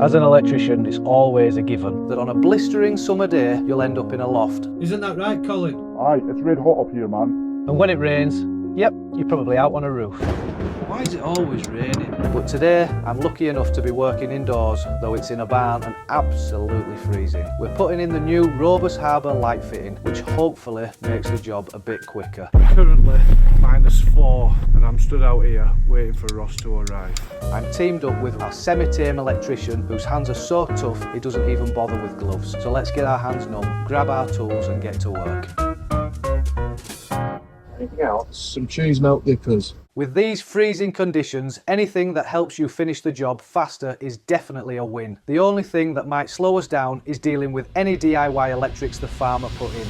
As an electrician, it's always a given that on a blistering summer day, you'll end up in a loft. Isn't that right, Colin? Aye, it's red hot up here, man. And when it rains, yep, you're probably out on a roof. Why is it always raining? But today, I'm lucky enough to be working indoors, though it's in a barn and absolutely freezing. We're putting in the new Robus Harbour Light fitting, which hopefully makes the job a bit quicker. Currently -4 and I'm stood out here waiting for Ross to arrive. I'm teamed up with our semi-tame electrician whose hands are so tough he doesn't even bother with gloves. So let's get our hands numb, grab our tools and get to work. Anything else? Some cheese melt dippers. With these freezing conditions, anything that helps you finish the job faster is definitely a win. The only thing that might slow us down is dealing with any DIY electrics the farmer put in.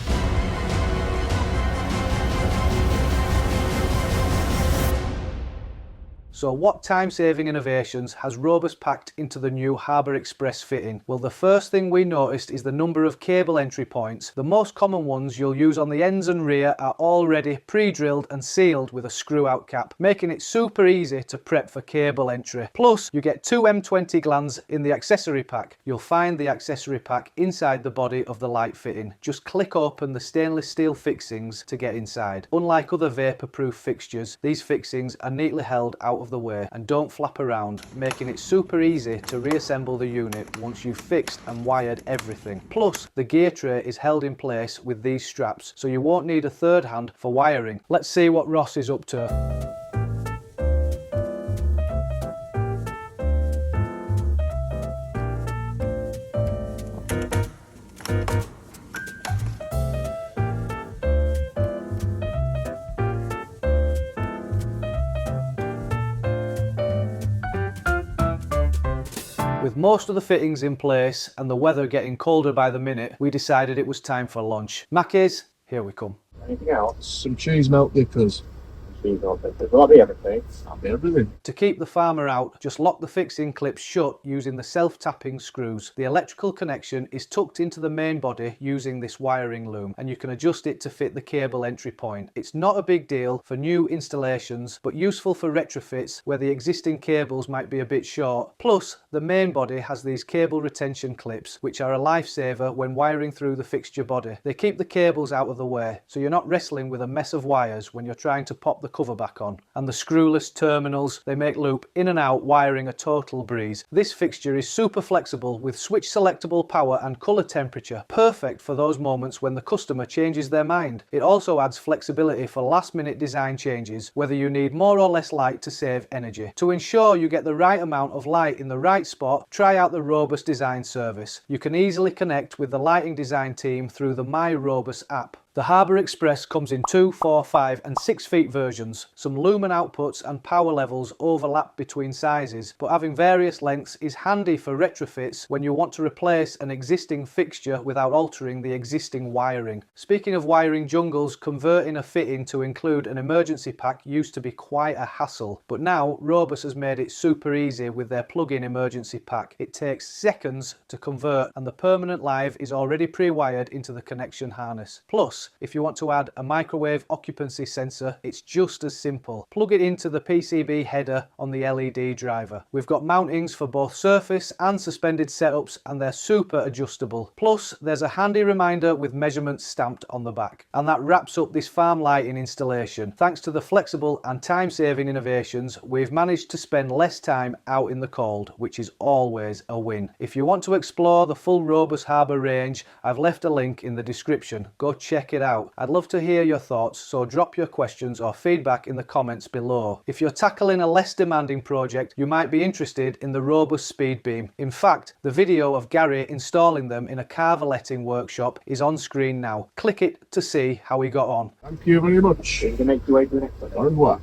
So what time-saving innovations has Robus packed into the new Harbour Express fitting? Well, the first thing we noticed is the number of cable entry points. The most common ones you'll use on the ends and rear are already pre-drilled and sealed with a screw-out cap, making it super easy to prep for cable entry. Plus, you get 2 M20 glands in the accessory pack. You'll find the accessory pack inside the body of the light fitting. Just click open the stainless steel fixings to get inside. Unlike other vapor-proof fixtures, these fixings are neatly held out of the way and don't flap around, making it super easy to reassemble the unit once you've fixed and wired everything. Plus, the gear tray is held in place with these straps, so you won't need a third hand for wiring. Let's see what Ross is up to. With most of the fittings in place and the weather getting colder by the minute, we decided it was time for lunch. Mackies, here we come. Anything else? Some cheese melt dippers. Cheese melt dippers. Will that be everything? That'll be everything. To keep the farmer out, just lock the fixing clips shut using the self-tapping screws. The electrical connection is tucked into the main body using this wiring loom, and you can adjust it to fit the cable entry point. It's not a big deal for new installations, but useful for retrofits where the existing cables might be a bit short. Plus, the main body has these cable retention clips, which are a lifesaver when wiring through the fixture body. They keep the cables out of the way, so you're not wrestling with a mess of wires when you're trying to pop the cover back on. And the screwless terminals, they make loop in and out wiring a total breeze. This fixture is super flexible with switch selectable power and colour temperature, perfect for those moments when the customer changes their mind. It also adds flexibility for last minute design changes, whether you need more or less light to save energy. To ensure you get the right amount of light in the right spot, try out the Robus Design service. You can easily connect with the lighting design team through the My Robus app. The Harbour Express comes in 2, 4, 5 and 6 feet versions. Some lumen outputs and power levels overlap between sizes, but having various lengths is handy for retrofits when you want to replace an existing fixture without altering the existing wiring. Speaking of wiring jungles, converting a fitting to include an emergency pack used to be quite a hassle, but now Robus has made it super easy with their plug-in emergency pack. It takes seconds to convert and the permanent live is already pre-wired into the connection harness. Plus, if you want to add a microwave occupancy sensor, it's just as simple. Plug it into the PCB header on the LED driver. We've got mountings for both surface and suspended setups and they're super adjustable. Plus, there's a handy reminder with measurements stamped on the back. And that wraps up this farm lighting installation. Thanks to the flexible and time-saving innovations, we've managed to spend less time out in the cold, which is always a win. If you want to explore the full Robus Harbour range, I've left a link in the description. Go check it out. I'd love to hear your thoughts, so drop your questions or feedback in the comments below. If you're tackling a less demanding project, you might be interested in the Robus Speed Beam. In fact, the video of Gary installing them in a car valeting workshop is on screen now. Click it to see how he got on. Thank you very much. You can make your way to the next one. Au revoir.